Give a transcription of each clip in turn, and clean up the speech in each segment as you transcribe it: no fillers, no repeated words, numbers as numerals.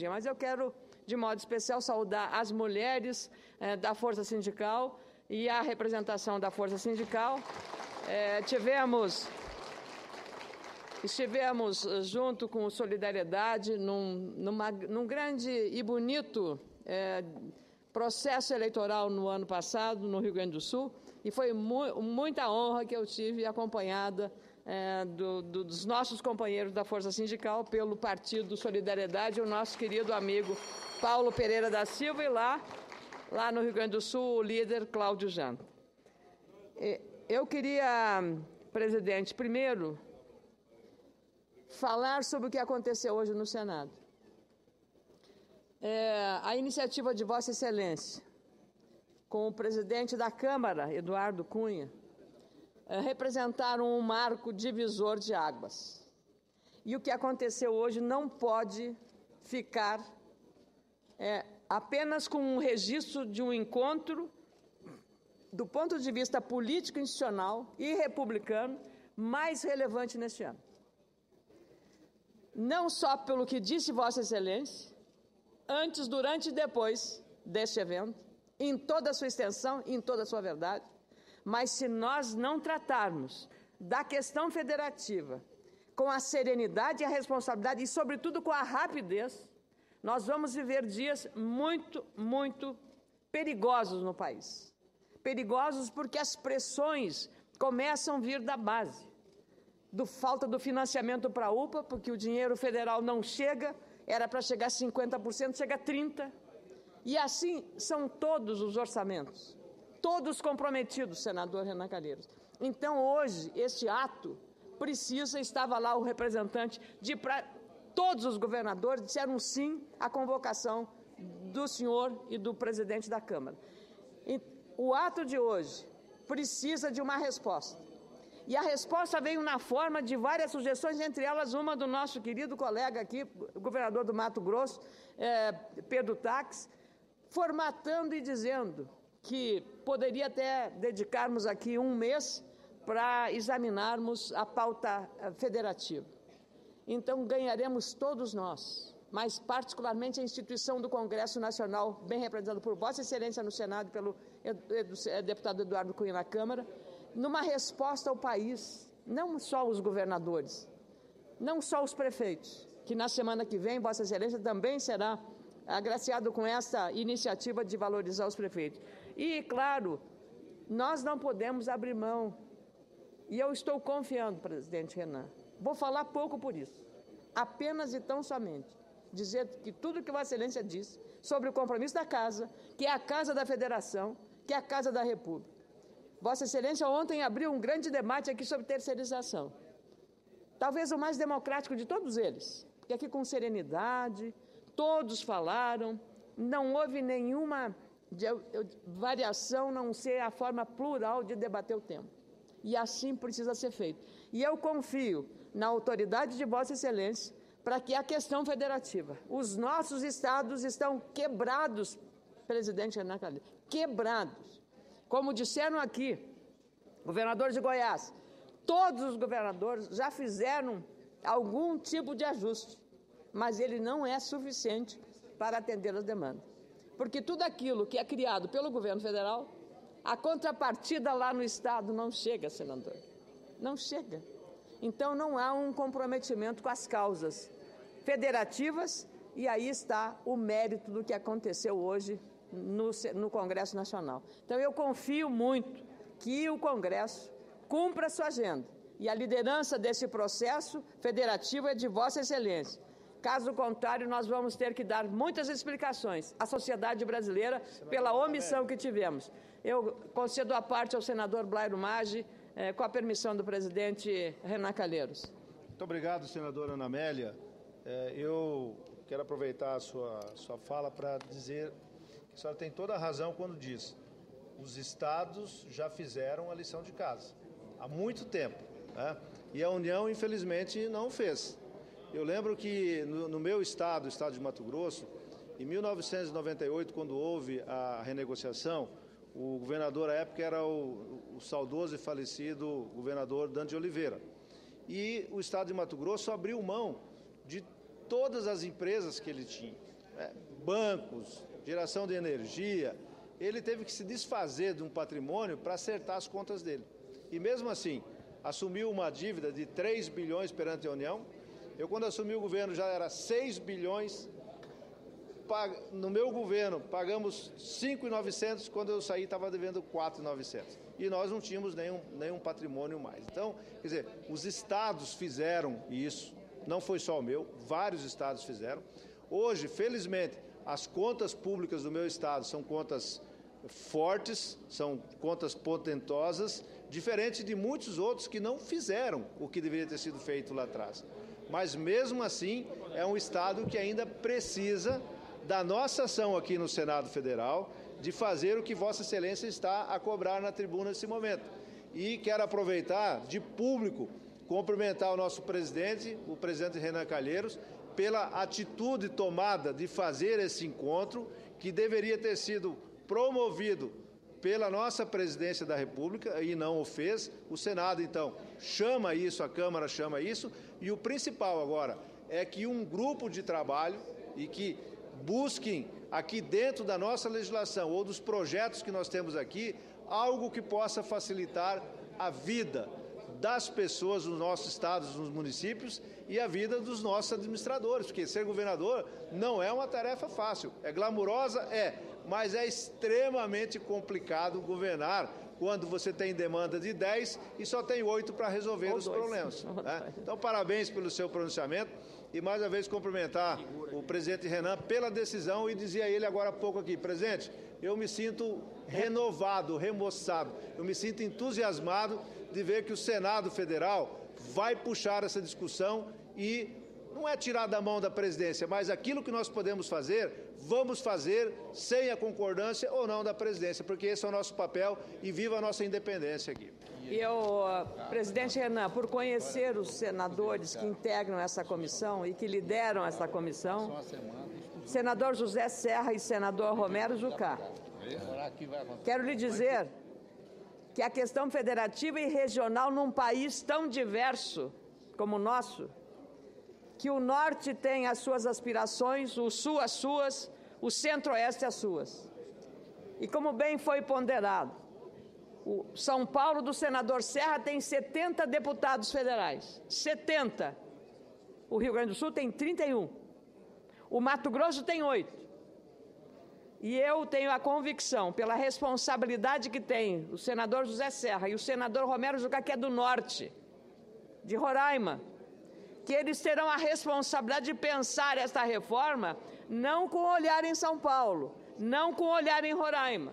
Mas eu quero, de modo especial, saudar as mulheres da Força Sindical e a representação da Força Sindical. Estivemos junto com Solidariedade num grande e bonito processo eleitoral no ano passado, no Rio Grande do Sul, e foi muita honra que eu tive acompanhada dos nossos companheiros da Força Sindical pelo Partido Solidariedade, o nosso querido amigo Paulo Pereira da Silva, e lá no Rio Grande do Sul, o líder Cláudio Janta. Eu queria, presidente, primeiro falar sobre o que aconteceu hoje no Senado. A iniciativa de Vossa Excelência, com o presidente da Câmara, Eduardo Cunha, representaram um marco divisor de águas. E o que aconteceu hoje não pode ficar apenas com um registro de um encontro, do ponto de vista político, institucional e republicano, mais relevante neste ano. Não só pelo que disse Vossa Excelência, antes, durante e depois deste evento, em toda a sua extensão, em toda a sua verdade, mas se nós não tratarmos da questão federativa com a serenidade e a responsabilidade e, sobretudo, com a rapidez, nós vamos viver dias muito, muito perigosos no país. Perigosos porque as pressões começam a vir da base. Falta do financiamento para a UPA, porque o dinheiro federal não chega, era para chegar a 50%, chega a 30%. E assim são todos os orçamentos. Todos comprometidos, senador Renan Calheiros. Então, hoje, este ato estava lá o representante todos os governadores disseram sim à convocação do senhor e do presidente da Câmara. O ato de hoje precisa de uma resposta. E a resposta veio na forma de várias sugestões, entre elas uma do nosso querido colega aqui, o governador do Mato Grosso, Pedro Taques, formatando e dizendo que poderia até dedicarmos aqui um mês para examinarmos a pauta federativa. Então, ganharemos todos nós, mas particularmente a instituição do Congresso Nacional, bem representada por Vossa Excelência no Senado e pelo deputado Eduardo Cunha na Câmara, numa resposta ao país, não só os governadores, não só os prefeitos, que na semana que vem Vossa Excelência também será agraciado com essa iniciativa de valorizar os prefeitos. E, claro, nós não podemos abrir mão, e eu estou confiando, presidente Renan, vou falar pouco por isso, apenas e tão somente dizer que tudo que Vossa Excelência disse sobre o compromisso da Casa, que é a Casa da Federação, que é a Casa da República. Vossa Excelência ontem abriu um grande debate aqui sobre terceirização, talvez o mais democrático de todos eles, porque aqui com serenidade, todos falaram, não houve nenhuma variação, não ser a forma plural de debater o tema. E assim precisa ser feito. E eu confio na autoridade de Vossa Excelência para que a questão federativa, os nossos estados estão quebrados, presidente Renan Calheiros, quebrados. Como disseram aqui, governador de Goiás, todos os governadores já fizeram algum tipo de ajuste, mas ele não é suficiente para atender as demandas. Porque tudo aquilo que é criado pelo governo federal, a contrapartida lá no Estado não chega, senador. Não chega. Então, não há um comprometimento com as causas federativas, e aí está o mérito do que aconteceu hoje no Congresso Nacional. Então, eu confio muito que o Congresso cumpra a sua agenda, e a liderança desse processo federativo é de Vossa Excelência. Caso contrário, nós vamos ter que dar muitas explicações à sociedade brasileira pela omissão que tivemos. Eu concedo a parte ao senador Blairo Maggi, com a permissão do presidente Renan Calheiros. Muito obrigado, senadora Ana Amélia. Eu quero aproveitar a sua fala para dizer que a senhora tem toda a razão quando diz os estados já fizeram a lição de casa há muito tempo, né? E a União, infelizmente, não fez. Eu lembro que no meu estado, o estado de Mato Grosso, em 1998, quando houve a renegociação, o governador à época era o saudoso e falecido governador Dante de Oliveira. E o estado de Mato Grosso abriu mão de todas as empresas que ele tinha, bancos, geração de energia. Ele teve que se desfazer de um patrimônio para acertar as contas dele. E mesmo assim, assumiu uma dívida de 3 bilhões perante a União. Eu, quando assumi o governo, já era 6 bilhões. No meu governo, pagamos 5.900, quando eu saí estava devendo 4.900. E nós não tínhamos nenhum patrimônio mais. Então, quer dizer, os estados fizeram isso, não foi só o meu, vários estados fizeram. Hoje, felizmente, as contas públicas do meu estado são contas fortes, são contas potentosas, diferente de muitos outros que não fizeram o que deveria ter sido feito lá atrás. Mas, mesmo assim, é um estado que ainda precisa da nossa ação aqui no Senado Federal, de fazer o que Vossa Excelência está a cobrar na tribuna nesse momento. E quero aproveitar, de público, cumprimentar o nosso presidente, o presidente Renan Calheiros, pela atitude tomada de fazer esse encontro, que deveria ter sido promovido pela nossa presidência da República, e não o fez. O Senado, então, chama isso, a Câmara chama isso, e o principal agora é que um grupo de trabalho, e que busquem aqui dentro da nossa legislação ou dos projetos que nós temos aqui, algo que possa facilitar a vida das pessoas nos nossos estados, nos municípios, e a vida dos nossos administradores, porque ser governador não é uma tarefa fácil. É glamurosa? Mas é extremamente complicado governar quando você tem demanda de 10 e só tem 8 para resolver os problemas. Né? Então, parabéns pelo seu pronunciamento. E, mais uma vez, cumprimentar o presidente Renan pela decisão, e dizia ele agora há pouco aqui: presidente, eu me sinto renovado, remoçado, eu me sinto entusiasmado de ver que o Senado Federal vai puxar essa discussão e não é tirar da mão da presidência, mas aquilo que nós podemos fazer, vamos fazer sem a concordância ou não da presidência, porque esse é o nosso papel, e viva a nossa independência aqui. E eu, presidente Renan, por conhecer os senadores que integram essa comissão e que lideram essa comissão, senador José Serra e senador Romero Jucá, quero lhe dizer que a questão federativa e regional num país tão diverso como o nosso, que o Norte tem as suas aspirações, o Sul as suas, o Centro-Oeste as suas. E como bem foi ponderado, o São Paulo do senador Serra tem 70 deputados federais, 70. O Rio Grande do Sul tem 31. O Mato Grosso tem 8. E eu tenho a convicção, pela responsabilidade que tem o senador José Serra e o senador Romero Jucá, que é do Norte, de Roraima, que eles terão a responsabilidade de pensar esta reforma não com olhar em São Paulo, não com olhar em Roraima,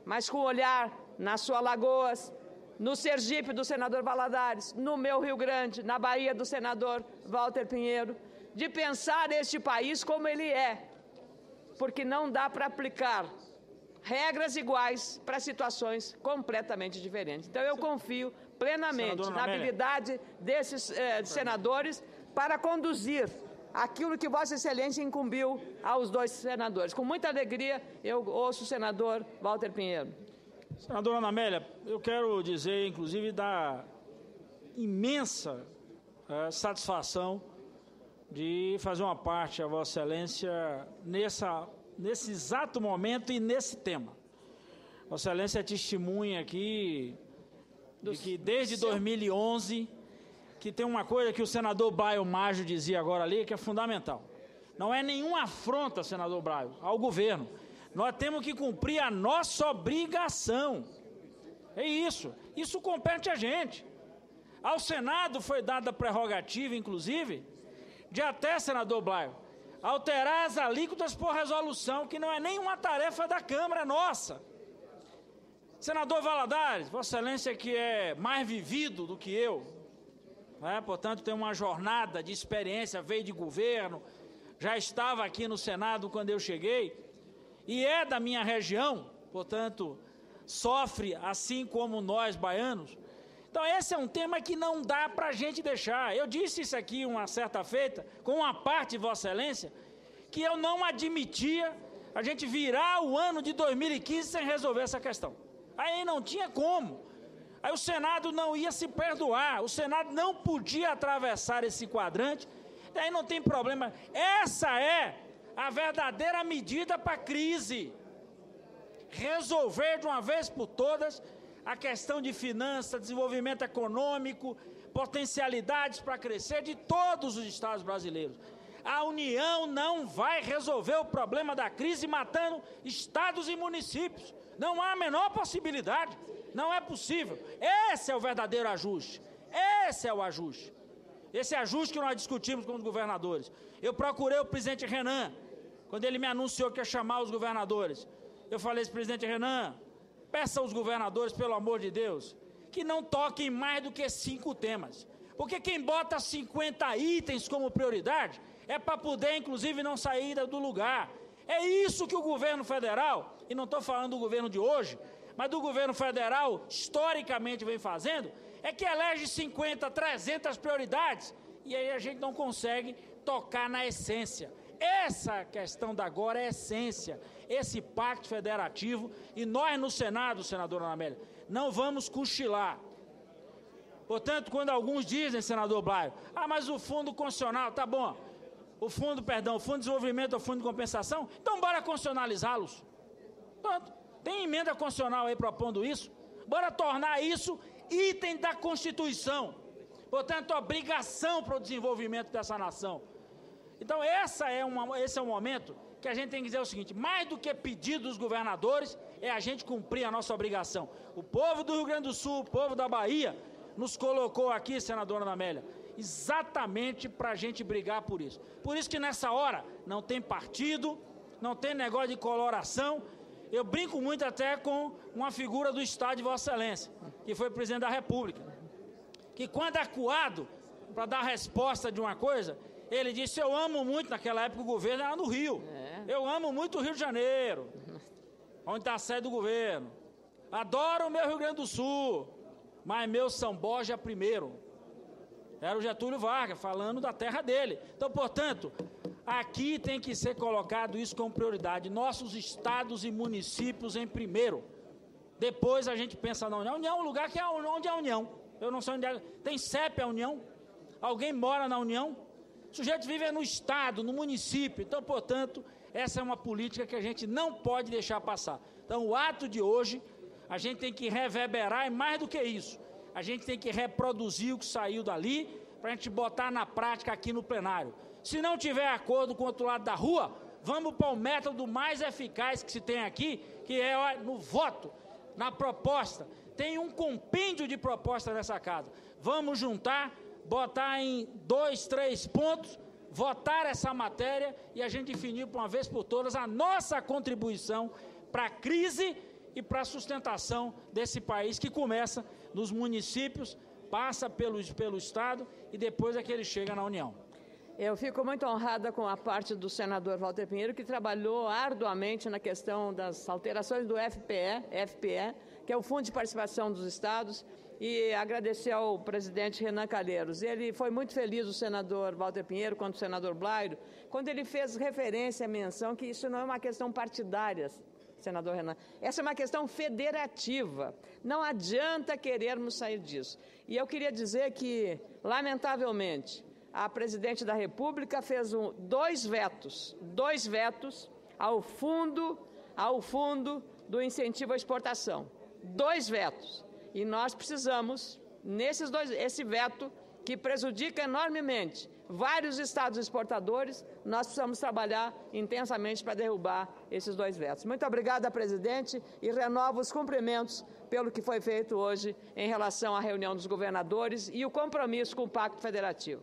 mas com olhar na sua Alagoas, no Sergipe do senador Valadares, no meu Rio Grande, na Bahia do senador Walter Pinheiro, de pensar este país como ele é, porque não dá para aplicar regras iguais para situações completamente diferentes. Então, eu confio plenamente na habilidade desses senadores para conduzir aquilo que Vossa Excelência incumbiu aos dois senadores. Com muita alegria, eu ouço o senador Walter Pinheiro. Senadora Ana Amélia, eu quero dizer, inclusive, da imensa satisfação de fazer uma parte a Vossa Excelência nesse exato momento e nesse tema. Vossa Excelência é testemunha aqui de que desde 2011, que tem uma coisa que o senador Braio Maggio dizia agora ali, que é fundamental. Não é nenhuma afronta, senador Braio, ao governo. Nós temos que cumprir a nossa obrigação. É isso. Isso compete a gente. Ao Senado foi dada a prerrogativa, inclusive, de até, senador Braio, alterar as alíquotas por resolução, que não é nenhuma tarefa da Câmara, é nossa. Senador Valadares, Vossa Excelência que é mais vivido do que eu, portanto tem uma jornada de experiência, veio de governo, já estava aqui no Senado quando eu cheguei, e é da minha região, portanto, sofre assim como nós baianos. Então esse é um tema que não dá para a gente deixar. Eu disse isso aqui uma certa feita, com uma parte de Vossa Excelência, que eu não admitia a gente virar o ano de 2015 sem resolver essa questão. Aí não tinha como. Aí o Senado não ia se perdoar, o Senado não podia atravessar esse quadrante Daí não tem problema. Essa é a verdadeira medida para a crise. Resolver de uma vez por todas a questão de finanças, desenvolvimento econômico, potencialidades para crescer de todos os estados brasileiros. A União não vai resolver o problema da crise matando estados e municípios. Não há a menor possibilidade. Não é possível. Esse é o verdadeiro ajuste. Esse é o ajuste. Esse ajuste que nós discutimos com os governadores. Eu procurei o presidente Renan, quando ele me anunciou que ia chamar os governadores. Eu falei, presidente Renan, peça aos governadores, pelo amor de Deus, que não toquem mais do que 5 temas. Porque quem bota 50 itens como prioridade é para poder, inclusive, não sair do lugar. É isso que o governo federal, e não estou falando do governo de hoje, mas do governo federal, historicamente vem fazendo, é que elege 50, 300 prioridades, e aí a gente não consegue tocar na essência. Essa questão da agora é a essência, esse pacto federativo, e nós no Senado, senadora Ana Amélia, não vamos cochilar. Portanto, quando alguns dizem, senador Blairo, mas o fundo constitucional, tá bom, o fundo de desenvolvimento ou fundo de compensação, então bora constitucionalizá-los. Pronto, tem emenda constitucional aí propondo isso, bora tornar isso item da Constituição. Portanto, obrigação para o desenvolvimento dessa nação. Então, esse é o momento que a gente tem que dizer o seguinte, mais do que pedir dos governadores, é a gente cumprir a nossa obrigação. O povo do Rio Grande do Sul, o povo da Bahia, nos colocou aqui, senadora Ana Amélia, exatamente para a gente brigar por isso. Por isso que nessa hora não tem partido, não tem negócio de coloração. Eu brinco muito até com uma figura do Estado de Vossa Excelência, que foi presidente da República, que quando acuado para dar resposta de uma coisa, ele disse, eu amo muito, naquela época o governo era no Rio, eu amo muito o Rio de Janeiro, onde está a sede do governo, adoro o meu Rio Grande do Sul, mas meu São Borja primeiro. Era o Getúlio Vargas, falando da terra dele. Então, portanto, aqui tem que ser colocado isso como prioridade. Nossos estados e municípios em primeiro. Depois a gente pensa na União. A União é um lugar que é onde é a União. Eu não sei onde é. Tem CEP a União? Alguém mora na União? O sujeito vive no estado, no município. Então, portanto, essa é uma política que a gente não pode deixar passar. Então, o ato de hoje, a gente tem que reverberar, e mais do que isso, a gente tem que reproduzir o que saiu dali para a gente botar na prática aqui no plenário. Se não tiver acordo com o outro lado da rua, vamos para o método mais eficaz que se tem aqui, que é no voto, na proposta. Tem um compêndio de propostas nessa casa. Vamos juntar, botar em 2, 3 pontos, votar essa matéria e a gente definir por uma vez por todas a nossa contribuição para a crise e para a sustentação desse país que começa nos municípios, passa pelo Estado e depois é que ele chega na União. Eu fico muito honrada com a parte do senador Walter Pinheiro, que trabalhou arduamente na questão das alterações do FPE, que é o Fundo de Participação dos Estados, e agradecer ao presidente Renan Calheiros. Ele foi muito feliz, o senador Walter Pinheiro, quanto o senador Blairo, quando ele fez referência à menção que isso não é uma questão partidária, senador Renan. Essa é uma questão federativa. Não adianta querermos sair disso. E eu queria dizer que, lamentavelmente, a presidente da República fez 2 vetos ao fundo do incentivo à exportação. 2 vetos. E nós precisamos, esse veto, que prejudica enormemente vários estados exportadores, nós precisamos trabalhar intensamente para derrubar esses 2 vetos. Muito obrigada, presidente, e renovo os cumprimentos pelo que foi feito hoje em relação à reunião dos governadores e o compromisso com o Pacto Federativo.